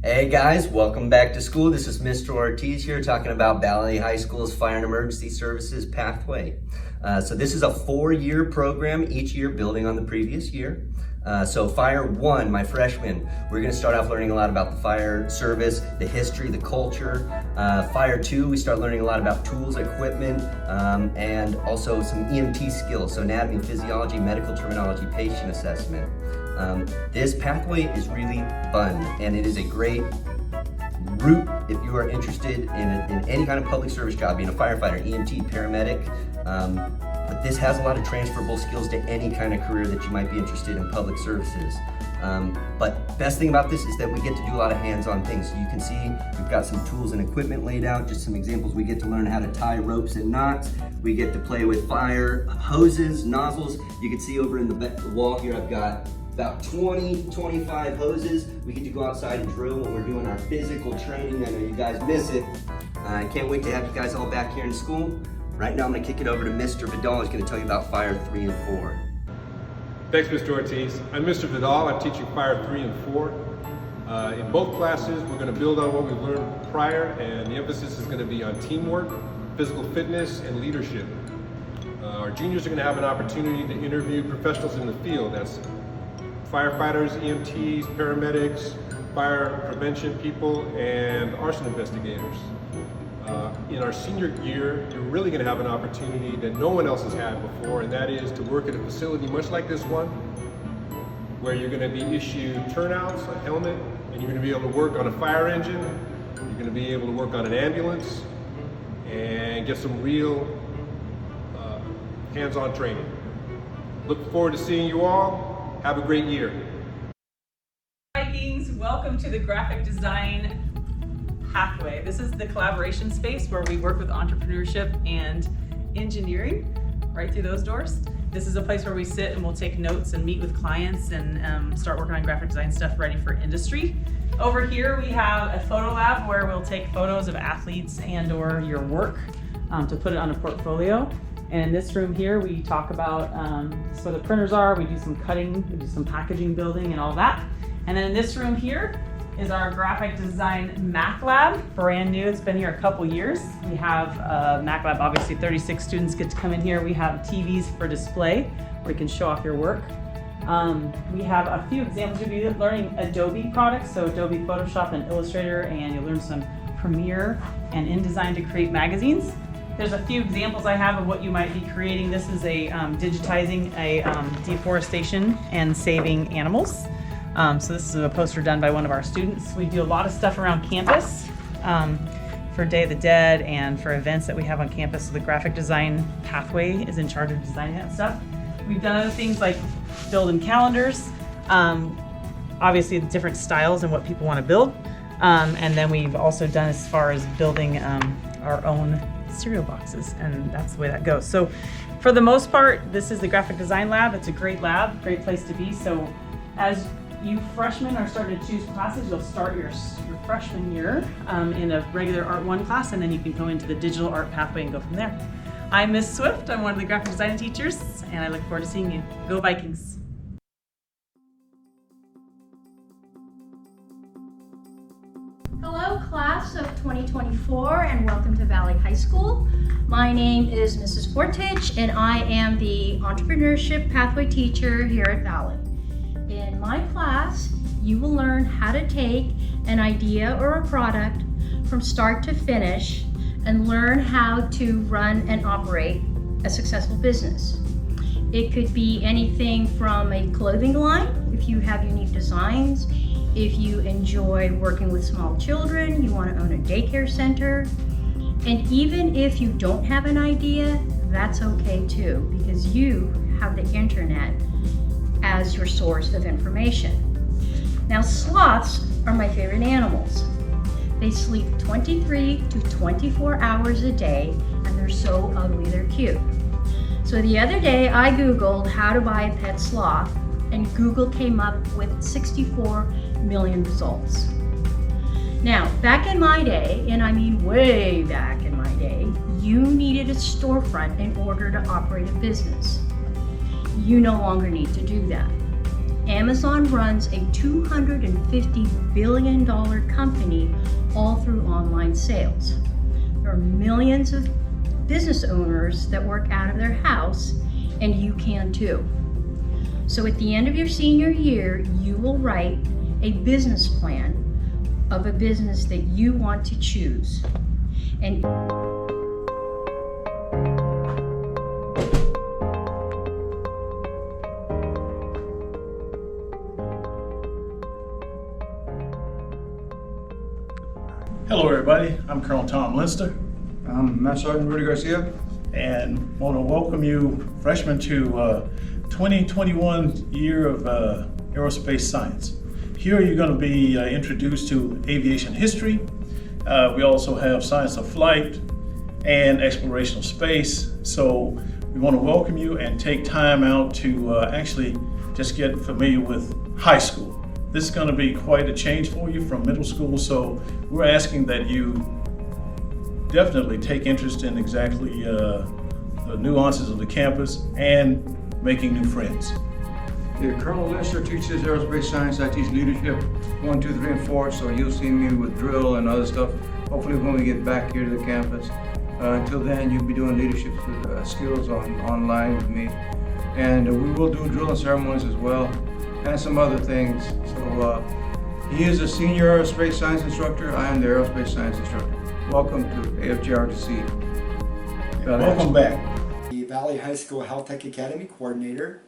Hey guys, welcome back to school. This is Mr. Ortiz here talking about Valley High School's Fire and Emergency Services Pathway. So this is a 4-year program, each year building on the previous year. So Fire 1, my freshman, we're gonna start off learning a lot about the fire service, the history, the culture. Fire 2, we start learning a lot about tools, equipment, and also some EMT skills, so anatomy, physiology, medical terminology, patient assessment. This pathway is really fun, and it is a great route if you are interested in any kind of public service job, being a firefighter, EMT, paramedic. But this has a lot of transferable skills to any kind of career that you might be interested in public services. But best thing about this is that we get to do a lot of hands-on things. So you can see we've got some tools and equipment laid out, just some examples. We get to learn how to tie ropes and knots. We get to play with fire hoses, nozzles. You can see over in the wall here, I've got about 25 hoses. We get to go outside and drill when we're doing our physical training. I know you guys miss it. I can't wait to have you guys all back here in school. Right now I'm gonna kick it over to Mr. Vidal, who's gonna tell you about Fire 3 and 4. Thanks, Mr. Ortiz. I'm Mr. Vidal. I'm teaching Fire 3 and 4. In both classes, we're going to build on what we've learned prior, and the emphasis is going to be on teamwork, physical fitness, and leadership. Our juniors are going to have an opportunity to interview professionals in the field. That's firefighters, EMTs, paramedics, fire prevention people, and arson investigators. In our senior year, you're really going to have an opportunity that no one else has had before, and that is to work at a facility much like this one, where you're going to be issued turnouts, a helmet, and you're going to be able to work on a fire engine, you're going to be able to work on an ambulance, and get some real hands-on training. Look forward to seeing you all. Have a great year. Vikings, welcome to the graphic design pathway. This is the collaboration space where we work with entrepreneurship and engineering right through those doors. This is a place where we sit and we'll take notes and meet with clients and start working on graphic design stuff ready for industry. Over here we have a photo lab where we'll take photos of athletes and or your work to put it on a portfolio. And in this room here we talk about this is where the printers are, we do some cutting, we do some packaging building and all that. And then in this room here is our graphic design math lab, brand new. It's been here a couple years. We have a math lab, obviously 36 students get to come in here. We have TVs for display where you can show off your work. We have a few examples. You'll be learning Adobe products, so Adobe Photoshop and Illustrator, and you'll learn some Premiere and InDesign to create magazines. There's a few examples I have of what you might be creating. This is a digitizing a deforestation and saving animals. So this is a poster done by one of our students. We do a lot of stuff around campus for Day of the Dead and for events that we have on campus. So the graphic design pathway is in charge of designing that stuff. We've done other things like building calendars, obviously the different styles and what people want to build. And then we've also done as far as building our own cereal boxes, and that's the way that goes. So for the most part, this is the graphic design lab. It's a great lab, great place to be. So as you freshmen are starting to choose classes, you'll start your freshman year in a regular Art 1 class, and then you can go into the digital art pathway and go from there. I'm Miss Swift. I'm one of the graphic design teachers, and I look forward to seeing you. Go Vikings! Hello, class of 2024, and welcome to Valley High School. My name is Mrs. Fortich, and I am the Entrepreneurship Pathway teacher here at Valley. In my class, you will learn how to take an idea or a product from start to finish and learn how to run and operate a successful business. It could be anything from a clothing line, if you have unique designs, if you enjoy working with small children, you want to own a daycare center, and even if you don't have an idea, that's okay too, because you have the internet as your source of information. Now, sloths are my favorite animals. They sleep 23 to 24 hours a day, and they're so ugly they're cute. So the other day I Googled how to buy a pet sloth, and Google came up with 64 million results. Now, back in my day, and I mean way back in my day, you needed a storefront in order to operate a business. You no longer need to do that. Amazon runs a $250 billion company all through online sales. There are millions of business owners that work out of their house, and you can too. So at the end of your senior year, you will write a business plan of a business that you want to choose. And Hello everybody, I'm Colonel Tom Linster. I'm Master Sergeant Rudy Garcia. And want to welcome you freshmen to 2021 year of Aerospace Science. Here you're going to be introduced to aviation history. We also have science of flight and exploration of space. So we want to welcome you and take time out to actually just get familiar with high school. This is going to be quite a change for you from middle school, so we're asking that you definitely take interest in exactly the nuances of the campus and making new friends. Yeah, Colonel Lester teaches aerospace science. I teach leadership 1, 2, 3, and 4. So you'll see me with drill and other stuff. Hopefully, when we get back here to the campus. Until then, you'll be doing leadership skills online with me, and we will do drill and ceremonies as well, and some other things. So he is a senior aerospace science instructor. I am the aerospace science instructor. Welcome to AFGRTC. Welcome back. The Valley High School Health Tech Academy coordinator.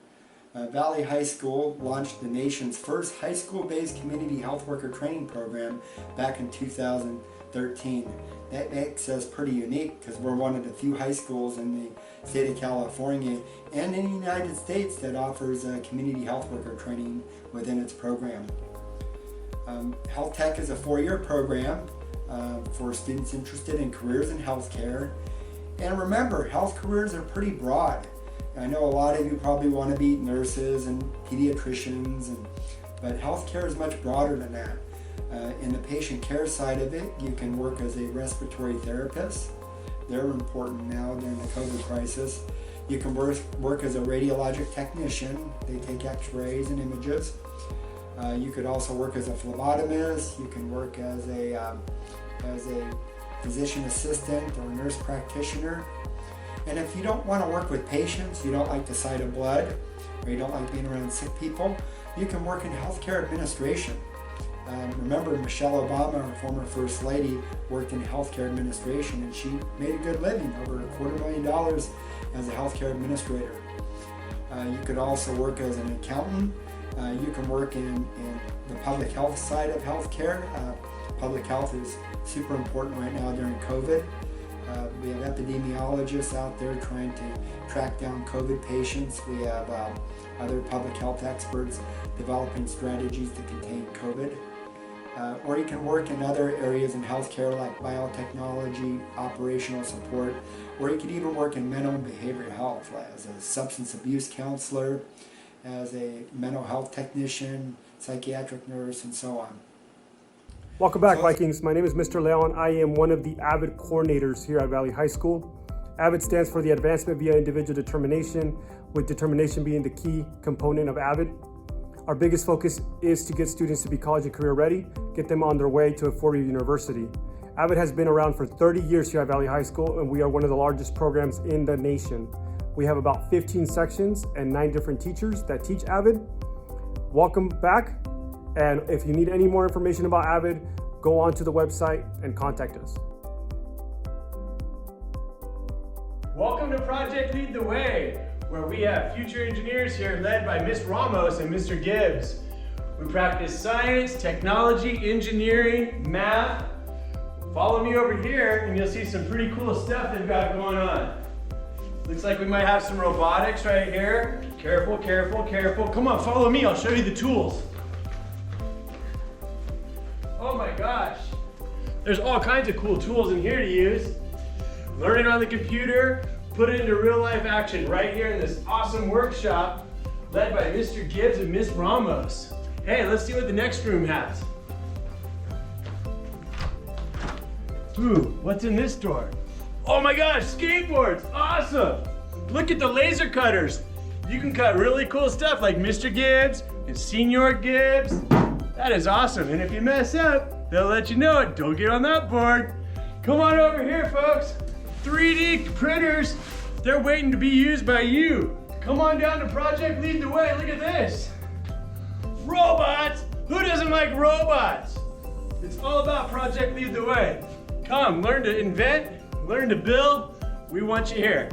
Valley High School launched the nation's first high school-based community health worker training program back in 2013. That makes us pretty unique because we're one of the few high schools in the state of California and in the United States that offers community health worker training within its program. Health Tech is a 4-year program for students interested in careers in healthcare. And remember, health careers are pretty broad. I know a lot of you probably want to be nurses and pediatricians, but healthcare is much broader than that. In the patient care side of it, you can work as a respiratory therapist. They're important now during the COVID crisis. You can work as a radiologic technician. They take x-rays and images. You could also work as a phlebotomist. You can work as a physician assistant or nurse practitioner. And if you don't want to work with patients, you don't like the sight of blood, or you don't like being around sick people, you can work in healthcare administration. Remember, Michelle Obama, our former First Lady, worked in healthcare administration, and she made a good living, over $250,000 as a healthcare administrator. You could also work as an accountant. You can work in the public health side of healthcare. Public health is super important right now during COVID. We have epidemiologists out there trying to track down COVID patients. We have other public health experts developing strategies to contain COVID. Or you can work in other areas in healthcare like biotechnology, operational support, or you could even work in mental and behavioral health as a substance abuse counselor, as a mental health technician, psychiatric nurse, and so on. Welcome back, Vikings. My name is Mr. Leon. I am one of the AVID coordinators here at Valley High School. AVID stands for the Advancement via Individual Determination, with determination being the key component of AVID. Our biggest focus is to get students to be college and career ready, get them on their way to a 4-year university. AVID has been around for 30 years here at Valley High School, and we are one of the largest programs in the nation. We have about 15 sections and 9 different teachers that teach AVID. Welcome back. And if you need any more information about AVID, go on to the website and contact us. Welcome to Project Lead the Way, where we have future engineers here led by Ms. Ramos and Mr. Gibbs. We practice science, technology, engineering, math. Follow me over here and you'll see some pretty cool stuff they've got going on. Looks like we might have some robotics right here. Careful, careful, careful. Come on, follow me, I'll show you the tools. Oh my gosh, there's all kinds of cool tools in here to use. Learn it on the computer, put it into real life action right here in this awesome workshop led by Mr. Gibbs and Ms. Ramos. Hey, let's see what the next room has. Ooh, what's in this door? Oh my gosh, skateboards, awesome. Look at the laser cutters. You can cut really cool stuff like Mr. Gibbs and Senior Gibbs. That is awesome, and if you mess up, they'll let you know it. Don't get on that board. Come on over here, folks. 3D printers, they're waiting to be used by you. Come on down to Project Lead the Way, look at this. Robots, who doesn't like robots? It's all about Project Lead the Way. Come, learn to invent, learn to build. We want you here.